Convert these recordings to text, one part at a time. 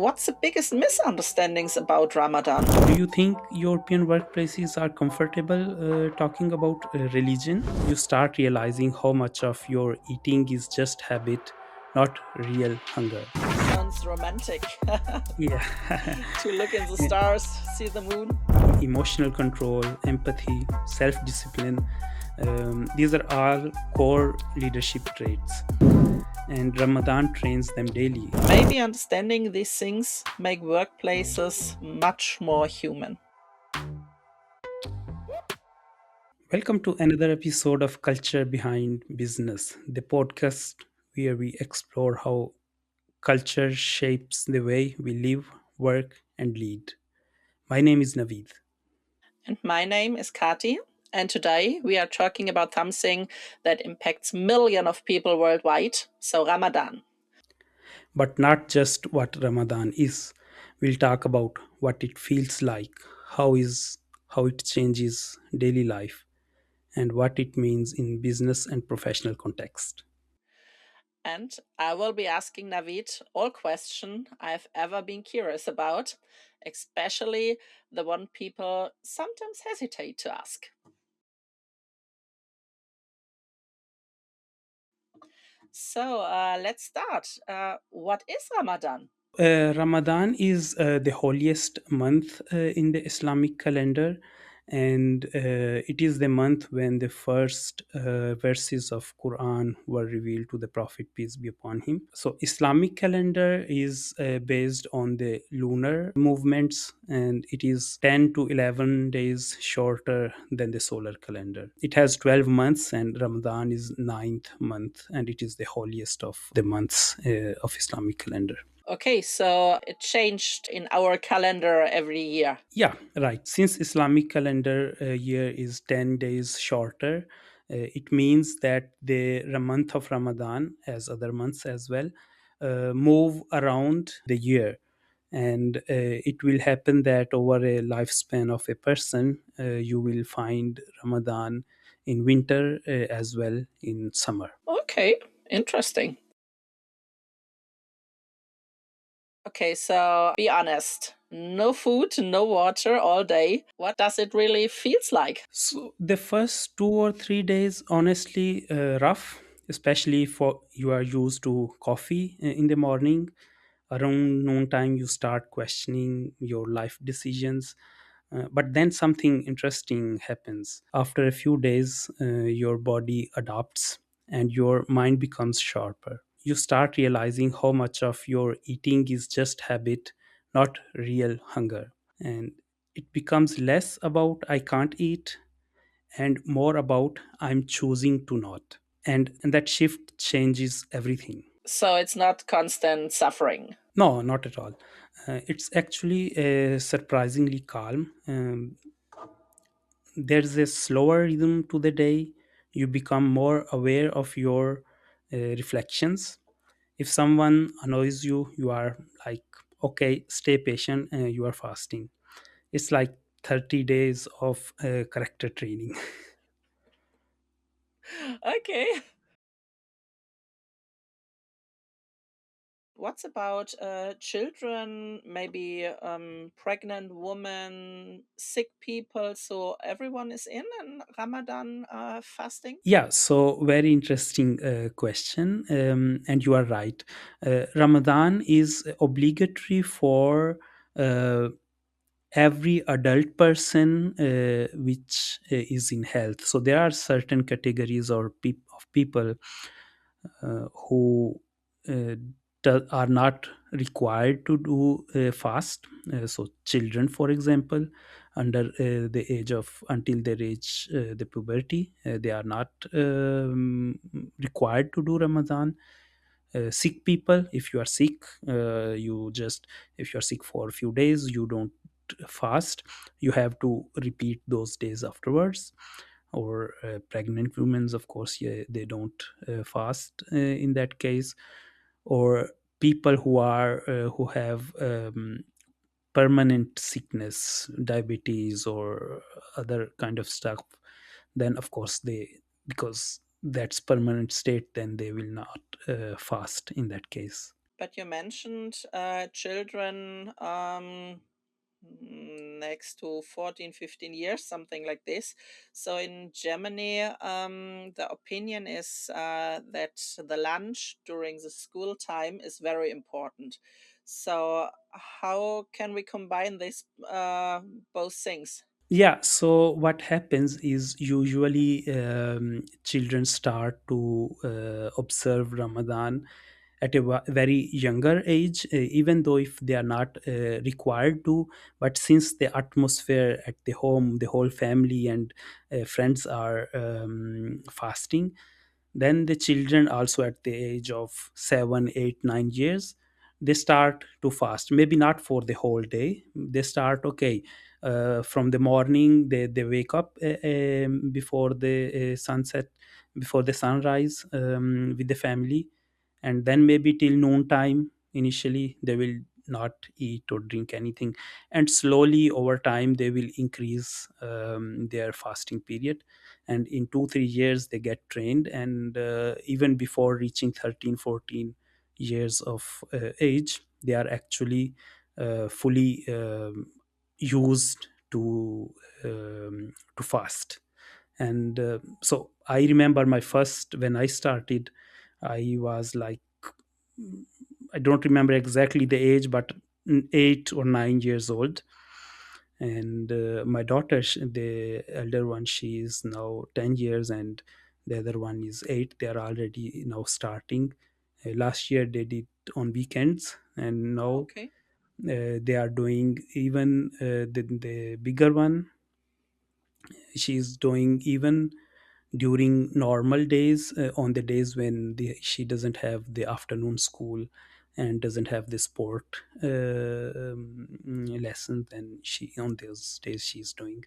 What's the biggest misunderstandings about Ramadan? Do you think European workplaces are comfortable talking about religion? You start realizing how much of your eating is just habit, not real hunger. Sounds romantic. Yeah. To look in the stars, see the moon. Emotional control, empathy, self discipline. These are all core leadership traits, and Ramadan trains them daily. Maybe understanding these things make workplaces much more human. Welcome to another episode of Culture Behind Business, the podcast where we explore how culture shapes the way we live, work, and lead. My name is Naveed. And my name is Kati. And today we are talking about something that impacts millions of people worldwide. So, Ramadan. But not just what Ramadan is. We'll talk about what it feels like, how it changes daily life, and what it means in business and professional context. And I will be asking Naveed all questions I've ever been curious about, especially the one people sometimes hesitate to ask. So let's start. What is Ramadan? Ramadan is the holiest month in the Islamic calendar, and it is the month when the first verses of Quran were revealed to the Prophet, peace be upon him. So, Islamic calendar is based on the lunar movements, and it is 10 to 11 days shorter than the solar calendar. It has 12 months, and Ramadan is ninth month, and it is the holiest of the months of Islamic calendar. Okay, so it changed in our calendar every year. Yeah, right. Since Islamic calendar year is 10 days shorter, it means that the month of Ramadan, as other months as well, move around the year. And it will happen that over a lifespan of a person, you will find Ramadan in winter as well in summer. Okay, interesting. Okay, so be honest. No food, no water all day. What does it really feels like? So the first 2 or 3 days, honestly, rough, especially for you are used to coffee in the morning. Around noontime, you start questioning your life decisions. But then something interesting happens. After a few days, your body adapts and your mind becomes sharper. You start realizing how much of your eating is just habit, not real hunger. And it becomes less about I can't eat and more about I'm choosing to not. And that shift changes everything. So it's not constant suffering. No, not at all. It's actually surprisingly calm. There's a slower rhythm to the day. You become more aware of your reflections. If someone annoys you, you are like, okay, stay patient, you are fasting. It's like 30 days of character training. Okay. What's about children, maybe pregnant women, sick people? So everyone is in Ramadan fasting? Yeah, so very interesting question. And you are right. Ramadan is obligatory for uh, every adult person which is in health. So there are certain categories or of people who uh, are not required to do fast. So children, for example, under the age of until they reach the puberty, they are not required to do Ramadan. Sick people, if you are sick, you just if you are sick for a few days, you don't fast. You have to repeat those days afterwards. Or pregnant women, of course, yeah, they don't fast in that case. Or people who have permanent sickness, diabetes or other kind of stuff, then of course they, because that's permanent state, then they will not fast in that case. but you mentioned children next to 14, 15 years, something like this. So in Germany, the opinion is that the lunch during the school time is very important. So how can we combine this both things? Yeah, so what happens is usually children start to observe Ramadan at a very younger age, even though if they are not required to. But since the atmosphere at the home, the whole family and friends are fasting, then the children also at the age of 7, 8, 9 years, they start to fast. Maybe not for the whole day. They start, okay, from the morning they wake up before the sunset, before the sunrise, with the family, and then maybe till noon time initially they will not eat or drink anything, and slowly over time they will increase their fasting period, and in 2 3 years they get trained, and even before reaching 13 14 years of age, they are actually fully used to fast. And so I remember my first, when I started, I was like, I don't remember exactly the age, but 8 or 9 years old. And my daughter, the elder one, she is now 10 years, and the other one is 8. They are already now starting. Last year they did on weekends, and Oh, now okay. they are doing even the bigger one, she is doing even during normal days, on the days when she doesn't have the afternoon school and doesn't have the sport lessons, and she, on those days she's doing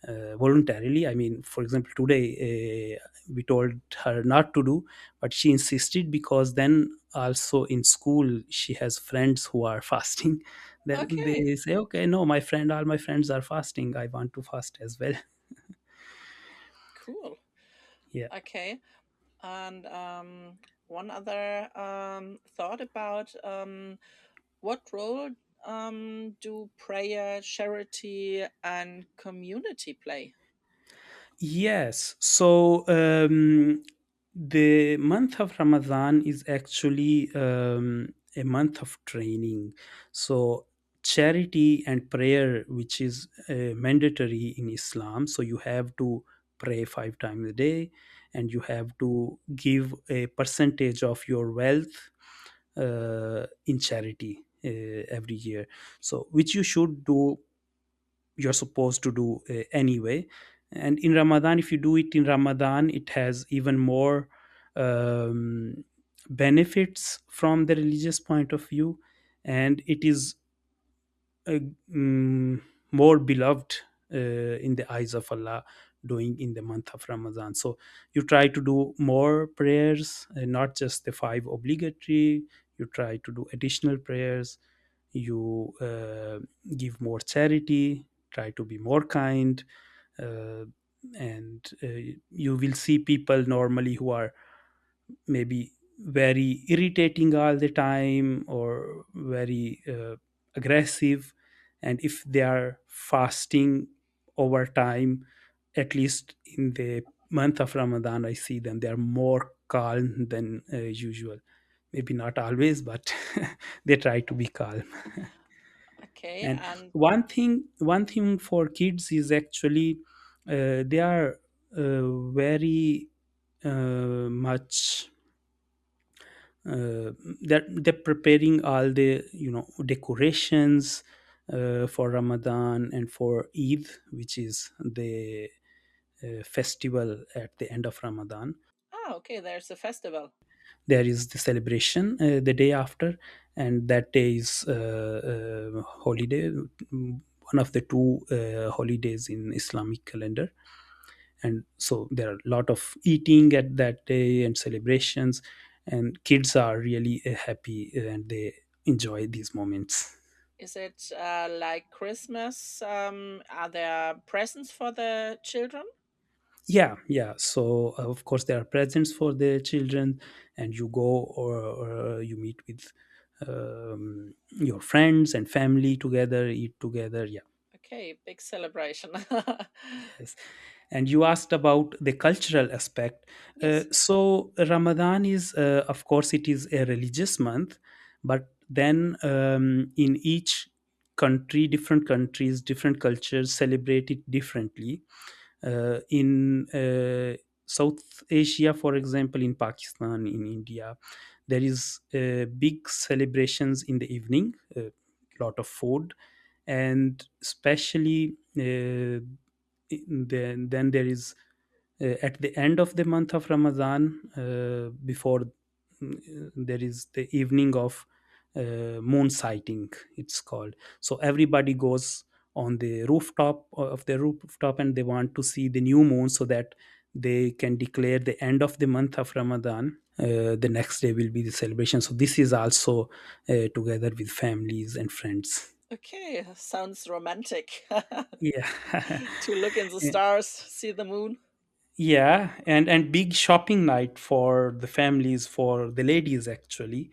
voluntarily. I mean, for example, today we told her not to do, but she insisted, because then also in school she has friends who are fasting. Then Okay, they say, okay, no, my friend, all my friends are fasting, I want to fast as well. cool. Yeah. Okay. And one other thought about what role do prayer, charity, and community play? Yes. So the month of Ramadan is actually a month of training. So charity and prayer, which is mandatory in Islam. So you have to pray 5 times a day, and you have to give a percentage of your wealth in charity every year. So which you should do, you're supposed to do anyway. And in Ramadan, if you do it in Ramadan, it has even more um, benefits from the religious point of view, and it is uh, mm, more beloved in the eyes of Allah, doing in the month of Ramadan. So you try to do more prayers, not just the five obligatory. You try to do additional prayers. You give more charity, try to be more kind, uh, and you will see people normally who are maybe very irritating all the time, or very aggressive, and if they are fasting over time, at least in the month of Ramadan, I see them, they are more calm than usual. Maybe not always, but they try to be calm. Okay, And and one thing for kids is actually they are very much they're preparing all the decorations for Ramadan and for Eid, which is the festival at the end of Ramadan. okay, there's a festival. There is the celebration the day after, and that day is holiday, one of the two holidays in Islamic calendar. And so there are a lot of eating at that day and celebrations, and kids are really happy, and they enjoy these moments. Is it like Christmas? Are there presents for the children? Yeah, yeah. So of course there are presents for the children, and you go, or you meet with your friends and family together, eat together. Yeah. Okay, big celebration. Yes. And you asked about the cultural aspect. Yes. So Ramadan is, of course, it is a religious month, but then in each country, different countries, different cultures celebrate it differently. In South Asia, for example, in Pakistan, in India, there is big celebrations in the evening, a lot of food, and especially then there is at the end of the month of Ramadan, before there is the evening of moon sighting, it's called. So everybody goes on the rooftop and they want to see the new moon so that they can declare the end of the month of Ramadan. The next day will be the celebration. So this is also together with families and friends. Okay, sounds romantic. Yeah. To look in the stars, see the moon. Yeah, and big shopping night for the families, for the ladies actually,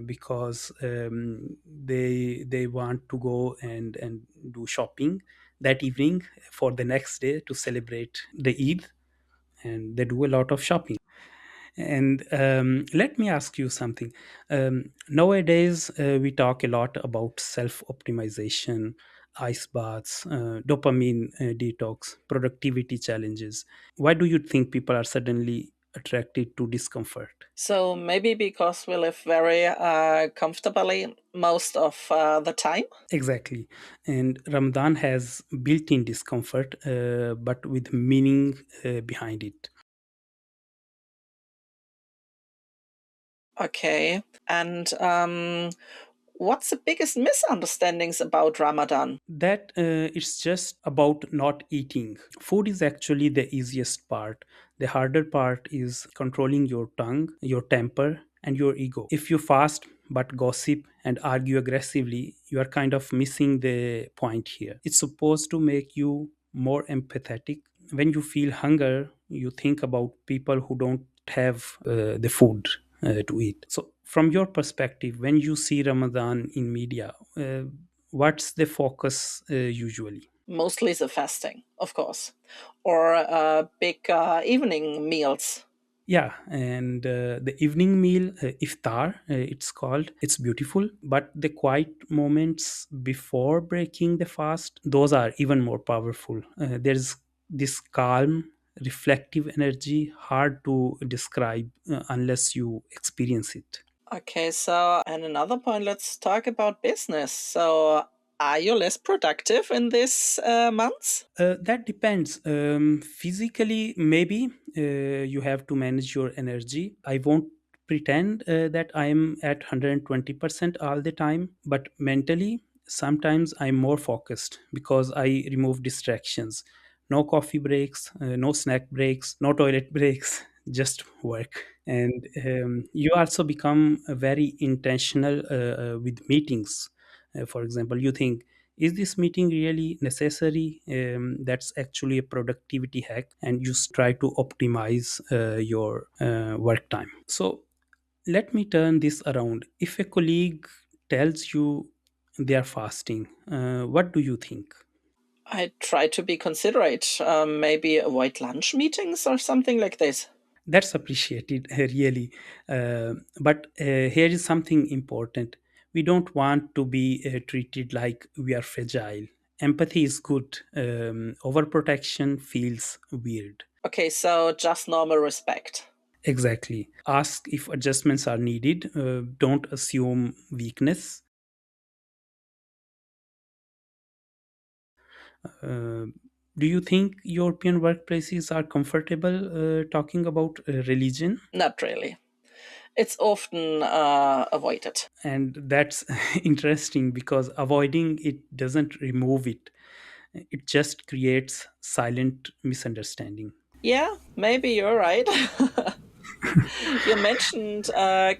because they want to go and do shopping that evening for the next day to celebrate the Eid, and they do a lot of shopping. And let me ask you something. Nowadays, we talk a lot about self optimization, ice baths, dopamine detox, productivity challenges. Why do you think people are suddenly attracted to discomfort? So maybe because we live very comfortably most of the time. Exactly. And Ramadan has built in discomfort, but with meaning behind it. Okay. And what's the biggest misunderstandings about Ramadan? That it's just about not eating. Food is actually the easiest part. The harder part is controlling your tongue, your temper, and your ego. If you fast but gossip and argue aggressively, you are kind of missing the point here. It's supposed to make you more empathetic. When you feel hunger, you think about people who don't have the food to eat. So from your perspective, when you see Ramadan in media, what's the focus usually? Mostly the fasting, of course, or big evening meals. Yeah, and the evening meal, iftar, it's called. It's beautiful, but the quiet moments before breaking the fast, those are even more powerful. There's this calm, reflective energy, hard to describe unless you experience it. Okay, so, and another point, let's talk about business. So, are you less productive in this months? That depends. Physically, maybe you have to manage your energy. I won't pretend that I'm at 120% all the time, but mentally, sometimes I'm more focused because I remove distractions. No coffee breaks, no snack breaks, no toilet breaks, just work. And you also become very intentional with meetings. For example, you think, is this meeting really necessary? That's actually a productivity hack, and you try to optimize your work time. So let me turn this around. If a colleague tells you they are fasting, what do you think? I try to be considerate, maybe avoid lunch meetings or something like this. That's appreciated, really. But here is something important. We don't want to be treated like we are fragile. Empathy is good. Overprotection feels weird. Okay, so just normal respect. Exactly. Ask if adjustments are needed. Don't assume weakness. Uh, do you think European workplaces are comfortable talking about religion? Not really. It's often avoided. And that's interesting because avoiding it doesn't remove it, it just creates silent misunderstanding. Yeah, maybe you're right. You mentioned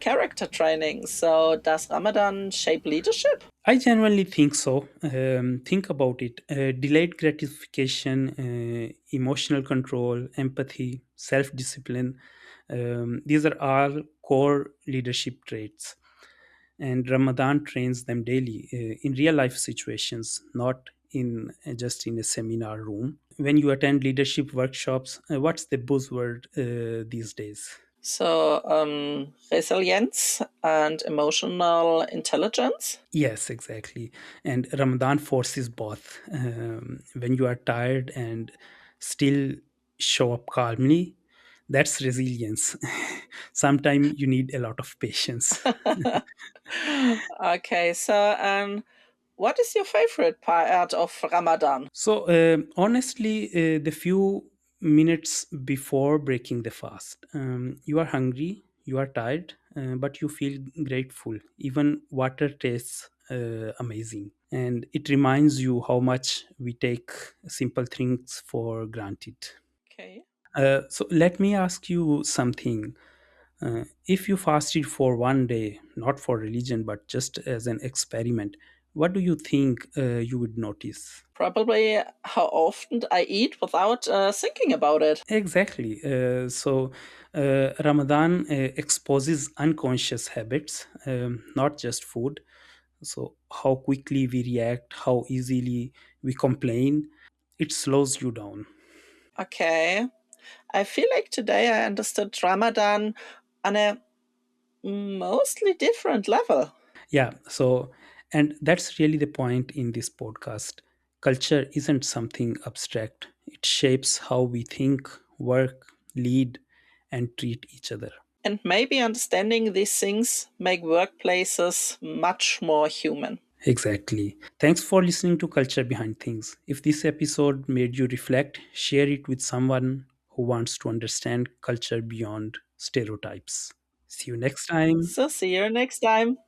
character training. So, does Ramadan shape leadership? I genuinely think so. Think about it. Delayed gratification, emotional control, empathy, self discipline. These are all core leadership traits. and Ramadan trains them daily in real life situations, not in just in a seminar room. When you attend leadership workshops, what's the buzzword these days? So, resilience and emotional intelligence. Yes, exactly. And Ramadan forces both. When you are tired and still show up calmly, that's resilience. Sometimes you need a lot of patience. Okay, so what is your favorite part of Ramadan? So, honestly, the few minutes before breaking the fast, you are hungry, you are tired, but you feel grateful. Even water tastes amazing. And it reminds you how much we take simple things for granted. Okay. So, let me ask you something. If you fasted for one day, not for religion, but just as an experiment, what do you think you would notice? Probably how often I eat without thinking about it. Exactly. Ramadan exposes unconscious habits, not just food. So, how quickly we react, how easily we complain, it slows you down. Okay. I feel like today I understood Ramadan on a mostly different level. Yeah. And that's really the point in this podcast. Culture isn't something abstract, it shapes how we think, work, lead, and treat each other. And maybe understanding these things make workplaces much more human. Exactly. Thanks for listening to Culture Behind Things. If this episode made you reflect, share it with someone who wants to understand culture beyond stereotypes. See you next time. So see you next time.